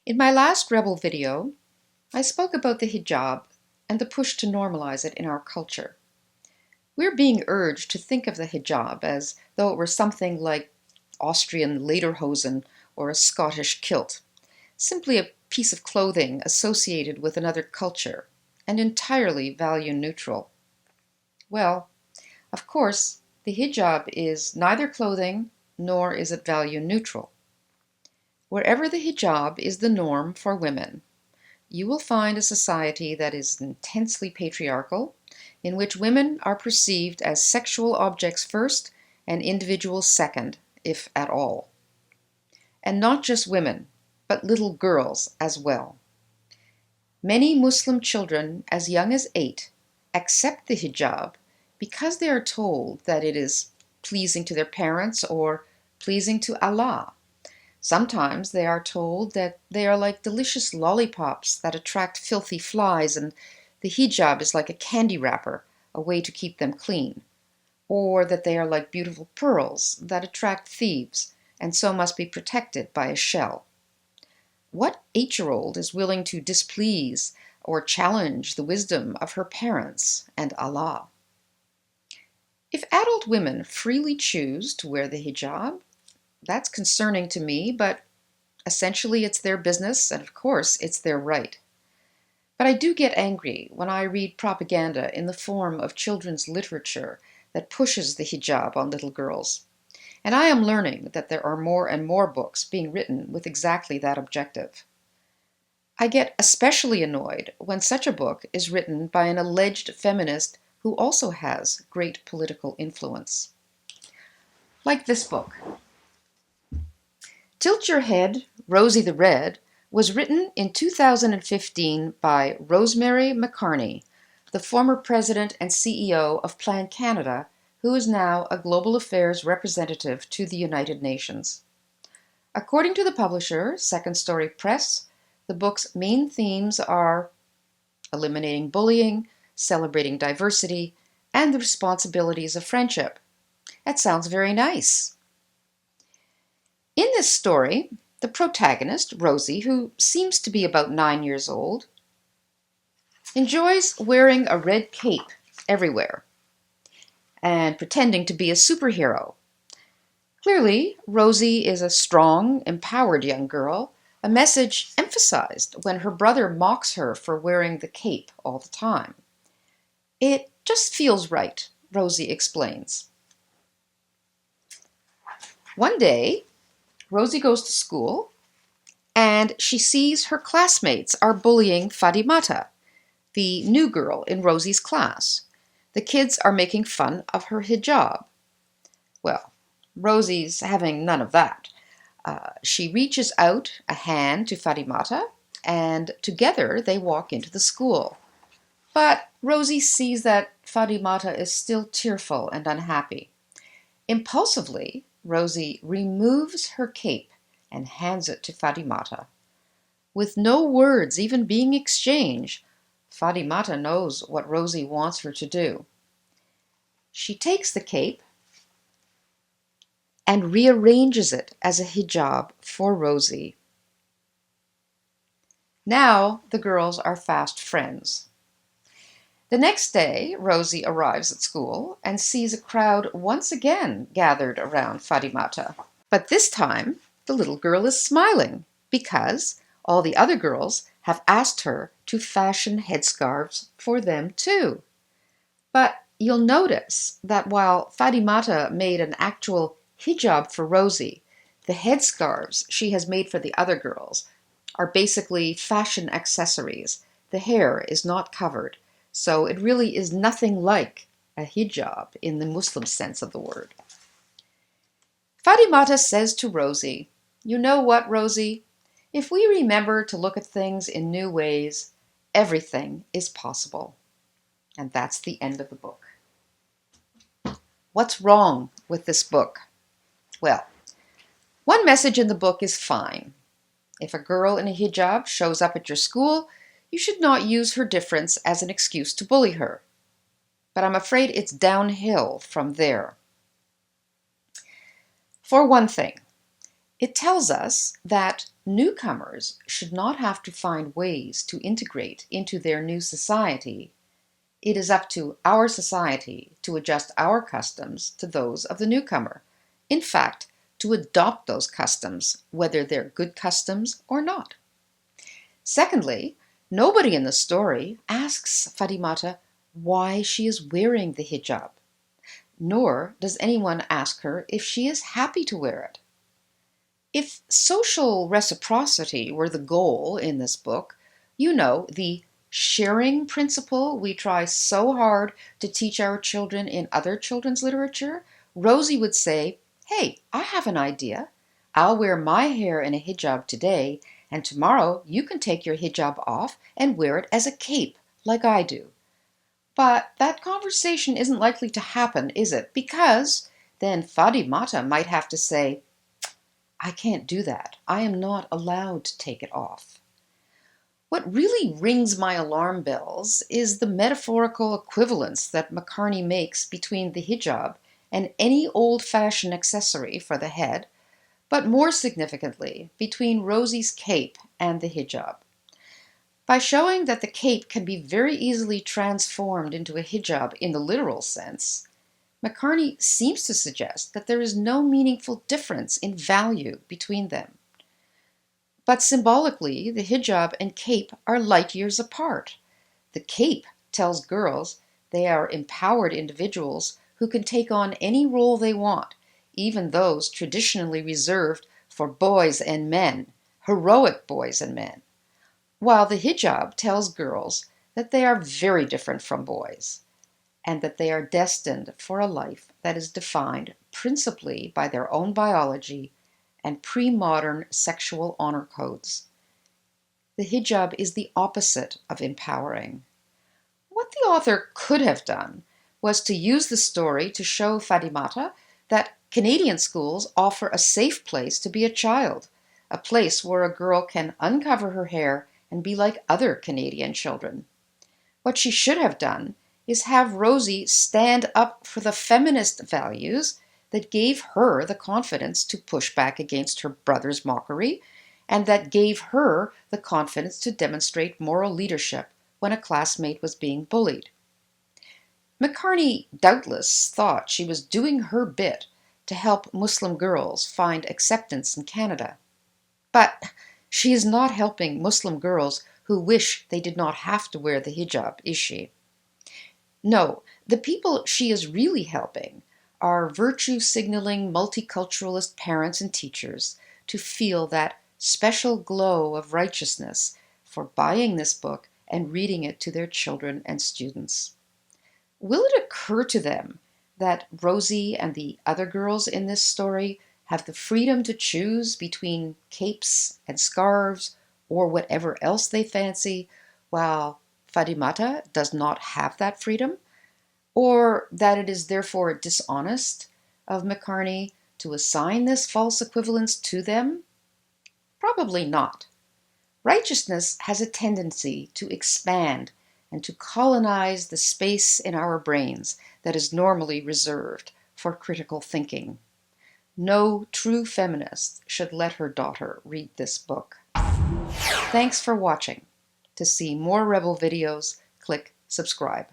In my last Rebel video, I spoke about the hijab and the push to normalize it in our culture. We're being urged to think of the hijab as though it were something like Austrian lederhosen or a Scottish kilt, simply a piece of clothing associated with another culture and entirely value neutral. Well, of course, the hijab is neither clothing nor is it value neutral. Wherever the hijab is the norm for women, you will find a society that is intensely patriarchal, in which women are perceived as sexual objects first and individuals second, if at all. And not just women, but little girls as well. Many Muslim children as young as 8 accept the hijab because they are told that it is pleasing to their parents or pleasing to Allah. Sometimes they are told that they are like delicious lollipops that attract filthy flies, and the hijab is like a candy wrapper, a way to keep them clean. Or that they are like beautiful pearls that attract thieves, and so must be protected by a shell. What 8-year-old is willing to displease or challenge the wisdom of her parents and Allah? If adult women freely choose to wear the hijab, that's concerning to me, but essentially it's their business, and of course it's their right. But I do get angry when I read propaganda in the form of children's literature that pushes the hijab on little girls. And I am learning that there are more and more books being written with exactly that objective. I get especially annoyed when such a book is written by an alleged feminist who also has great political influence. Like this book. Tilt Your Head, Rosie the Red was written in 2015 by Rosemary McCartney, the former president and CEO of Plan Canada, who is now a global affairs representative to the United Nations. According to the publisher, Second Story Press, the book's main themes are eliminating bullying, celebrating diversity, and the responsibilities of friendship. That sounds very nice. In this story, the protagonist, Rosie, who seems to be about 9 years old, enjoys wearing a red cape everywhere and pretending to be a superhero. Clearly, Rosie is a strong, empowered young girl, a message emphasized when her brother mocks her for wearing the cape all the time. It just feels right, Rosie explains. One day, Rosie goes to school, and she sees her classmates are bullying Fadimata, the new girl in Rosie's class. The kids are making fun of her hijab. Well, Rosie's having none of that. She reaches out a hand to Fadimata, and together they walk into the school. But Rosie sees that Fadimata is still tearful and unhappy. Impulsively, Rosie removes her cape and hands it to Fadimata. With no words even being exchanged, Fadimata knows what Rosie wants her to do. She takes the cape and rearranges it as a hijab for Rosie. Now the girls are fast friends. The next day, Rosie arrives at school and sees a crowd once again gathered around Fadimata. But this time, the little girl is smiling because all the other girls have asked her to fashion headscarves for them too. But you'll notice that while Fadimata made an actual hijab for Rosie, the headscarves she has made for the other girls are basically fashion accessories. The hair is not covered. So it really is nothing like a hijab in the Muslim sense of the word. Fadimata says to Rosie, "You know what, Rosie? If we remember to look at things in new ways, everything is possible." And that's the end of the book. What's wrong with this book? Well, one message in the book is fine. If a girl in a hijab shows up at your school, you should not use her difference as an excuse to bully her. But I'm afraid it's downhill from there. For one thing, It tells us that newcomers should not have to find ways to integrate into their new society. It is up to our society to adjust our customs to those of the newcomer. In fact, to adopt those customs, whether they're good customs or not. Secondly, nobody in the story asks Fatimata why she is wearing the hijab, nor does anyone ask her if she is happy to wear it. If social reciprocity were the goal in this book, the sharing principle we try so hard to teach our children in other children's literature, Rosie would say, "Hey, I have an idea. I'll wear my hair in a hijab today, and tomorrow you can take your hijab off and wear it as a cape, like I do." But that conversation isn't likely to happen, is it? Because then Fadimata might have to say, "I can't do that. I am not allowed to take it off." What really rings my alarm bells is the metaphorical equivalence that Macartney makes between the hijab and any old-fashioned accessory for the head, but more significantly, between Rosie's cape and the hijab. By showing that the cape can be very easily transformed into a hijab in the literal sense, Macartney seems to suggest that there is no meaningful difference in value between them. But symbolically, the hijab and cape are light years apart. The cape tells girls they are empowered individuals who can take on any role they want, even those traditionally reserved for boys and men, heroic boys and men. While the hijab tells girls that they are very different from boys, and that they are destined for a life that is defined principally by their own biology and pre-modern sexual honor codes. The hijab is the opposite of empowering. What the author could have done was to use the story to show Fadimata that Canadian schools offer a safe place to be a child, a place where a girl can uncover her hair and be like other Canadian children. What she should have done is have Rosie stand up for the feminist values that gave her the confidence to push back against her brother's mockery, and that gave her the confidence to demonstrate moral leadership when a classmate was being bullied. Macartney doubtless thought she was doing her bit to help Muslim girls find acceptance in Canada. But she is not helping Muslim girls who wish they did not have to wear the hijab, is she? No, the people she is really helping are virtue-signaling multiculturalist parents and teachers to feel that special glow of righteousness for buying this book and reading it to their children and students. Will it occur to them that Rosie and the other girls in this story have the freedom to choose between capes and scarves or whatever else they fancy, while Fadimata does not have that freedom? Or that it is therefore dishonest of Macartney to assign this false equivalence to them? Probably not. Righteousness has a tendency to expand and to colonize the space in our brains that is normally reserved for critical thinking. No true feminist should let her daughter read this book. Thanks for watching. To see more Rebel videos, click subscribe.